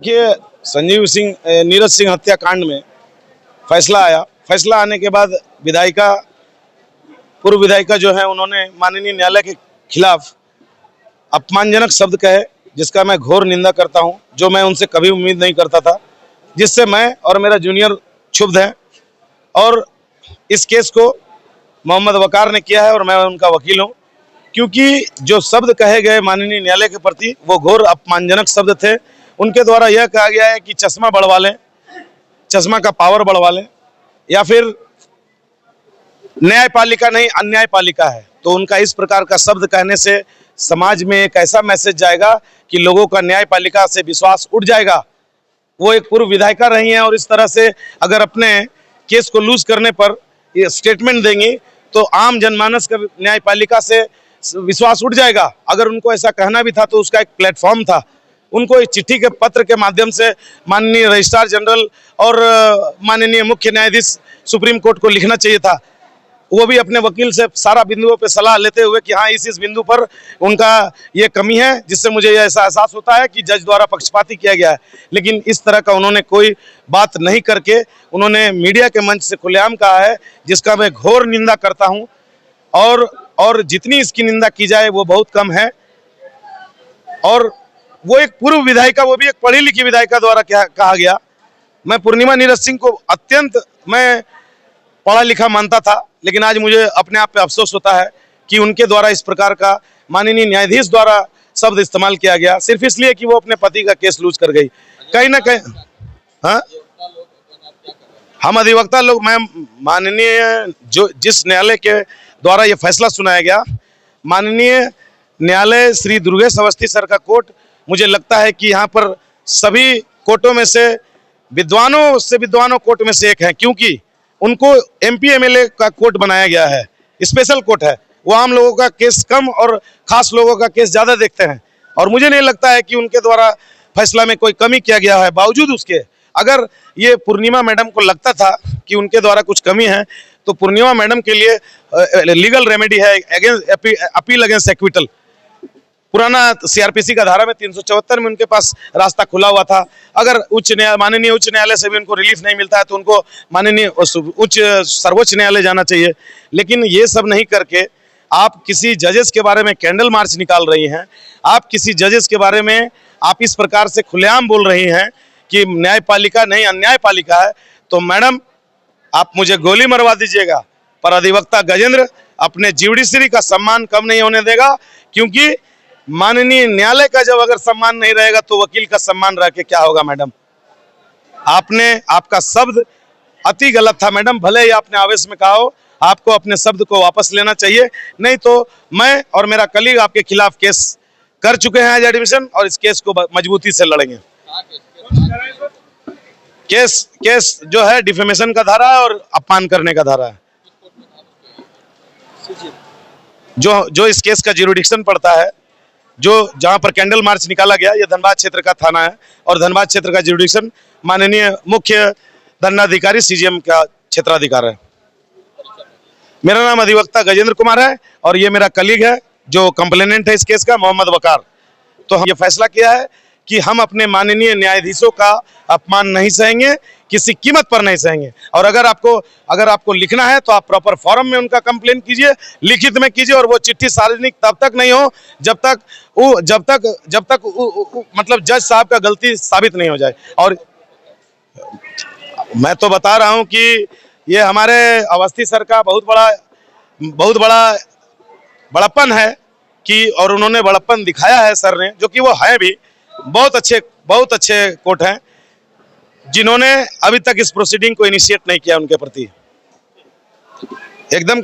देखिए, संजीव सिंह नीरज सिंह हत्याकांड में फैसला आया। फैसला आने के बाद पूर्व विधायिका जो है उन्होंने माननीय न्यायालय के खिलाफ अपमानजनक शब्द कहे, जिसका मैं घोर निंदा करता हूं, जो मैं उनसे कभी उम्मीद नहीं करता था, जिससे मैं और मेरा जूनियर क्षुब्ध है। और इस केस को मोहम्मद वकार ने किया है और मैं उनका वकील हूं, क्योंकि जो शब्द कहे गए माननीय न्यायालय के प्रति वो घोर अपमानजनक शब्द थे। उनके द्वारा यह कहा गया है कि चश्मा बढ़वा लें, चश्मा का पावर बढ़वा लें, या फिर न्यायपालिका नहीं अन्यायपालिका है। तो उनका इस प्रकार का शब्द कहने से समाज में एक ऐसा मैसेज जाएगा कि लोगों का न्यायपालिका से विश्वास उठ जाएगा। वो एक पूर्व विधायिका रही हैं और इस तरह से अगर अपने केस को लूज करने पर ये स्टेटमेंट देंगी तो आम जनमानस का न्यायपालिका से विश्वास उठ जाएगा। अगर उनको ऐसा कहना भी था तो उसका एक प्लेटफॉर्म था, उनको एक चिट्ठी के पत्र के माध्यम से माननीय रजिस्ट्रार जनरल और माननीय मुख्य न्यायाधीश सुप्रीम कोर्ट को लिखना चाहिए था। वो भी अपने वकील से सारा बिंदुओं पे सलाह लेते हुए कि हाँ इस बिंदु पर उनका ये कमी है, जिससे मुझे यह ऐसा एहसास होता है कि जज द्वारा पक्षपाती किया गया है। लेकिन इस तरह का उन्होंने कोई बात नहीं करके उन्होंने मीडिया के मंच से खुलेआम कहा है, जिसका मैं घोर निंदा करता हूँ। और जितनी इसकी निंदा की जाए वो बहुत कम है। और वो एक पूर्व विधायिका, वो भी एक पढ़ी लिखी विधायिका द्वारा कहा गया। मैं पूर्णिमा नीरज सिंह को अत्यंत मैं पढ़ा लिखा मानता था, लेकिन आज मुझे अपने आप पे अफसोस होता है कि उनके द्वारा इस प्रकार का माननीय न्यायाधीश द्वारा शब्द इस्तेमाल किया गया, सिर्फ इसलिए कि वो अपने पति का केस लूज कर गई। कहीं ना कहीं हाँ, हम अधिवक्ता लोग, मैं माननीय जिस न्यायालय के द्वारा ये फैसला सुनाया गया, माननीय न्यायालय श्री दुर्गेश अवस्थी सर का कोर्ट, मुझे लगता है कि यहाँ पर सभी कोर्टों में से विद्वानों कोर्ट में से एक है, क्योंकि उनको एमपी एमएलए का कोर्ट बनाया गया है, स्पेशल कोर्ट है। वो आम लोगों का केस कम और खास लोगों का केस ज़्यादा देखते हैं। और मुझे नहीं लगता है कि उनके द्वारा फैसला में कोई कमी किया गया है। बावजूद उसके, अगर ये पूर्णिमा मैडम को लगता था कि उनके द्वारा कुछ कमी है, तो पूर्णिमा मैडम के लिए लीगल रेमेडी है अपील अगेंस्ट एक्विटल। पुराना सीआरपीसी का धारा में 374 में उनके पास रास्ता खुला हुआ था। अगर माननीय उच्च न्यायालय से भी उनको रिलीफ नहीं मिलता है तो उनको माननीय सर्वोच्च न्यायालय जाना चाहिए। लेकिन ये सब नहीं करके आप किसी जजेस के बारे में कैंडल मार्च निकाल रही हैं, आप किसी जजेस के बारे में आप इस प्रकार से खुलेआम बोल रही हैं कि न्यायपालिका नहीं अन्यायपालिका है। तो मैडम, आप मुझे गोली मरवा दीजिएगा, पर अधिवक्ता गजेंद्र अपने जुडिशरी का सम्मान कम नहीं होने देगा। क्योंकि माननीय न्यायालय का जब अगर सम्मान नहीं रहेगा तो वकील का सम्मान रह के क्या होगा। मैडम, आपका शब्द अति गलत था मैडम। भले ही आपने आवेश में कहा हो, आपको अपने शब्द को वापस लेना चाहिए, नहीं तो मैं और मेरा कलीग आपके खिलाफ केस कर चुके हैं एज एडमिशन, और इस केस को मजबूती से लड़ेंगे। केस जो है डिफेमेशन का धारा है और अपमान करने का धारा है। जो इस केस का ज्यूरिडिक्शन पड़ता है, जो जहां पर कैंडल मार्च निकाला गया, ये धनबाद क्षेत्र का थाना है और धनबाद क्षेत्र का ज्यूरिडिक्शन माननीय मुख्य दंडाधिकारी सीजीएम का क्षेत्राधिकार है। मेरा नाम अधिवक्ता गजेंद्र कुमार है और ये मेरा कलीग है जो कंप्लेनेंट है इस केस का, मोहम्मद वकार। तो हम ये फैसला किया है कि हम अपने माननीय न्यायाधीशों का अपमान नहीं सहेंगे, किसी कीमत पर नहीं सहेंगे। और अगर आपको लिखना है तो आप प्रॉपर फॉरम में उनका कंप्लेन कीजिए, लिखित में कीजिए, और वो चिट्ठी सार्वजनिक तब तक नहीं हो जब तक मतलब जज साहब का गलती साबित नहीं हो जाए। और मैं तो बता रहा हूं कि ये हमारे अवस्थी सर का बहुत बड़ा बड़प्पन है कि, और उन्होंने बड़प्पन दिखाया है सर ने, जो कि वो है भी बहुत अच्छे कोर्ट हैं, जिन्होंने अभी तक इस प्रोसीडिंग को इनिशिएट नहीं किया उनके प्रति एकदम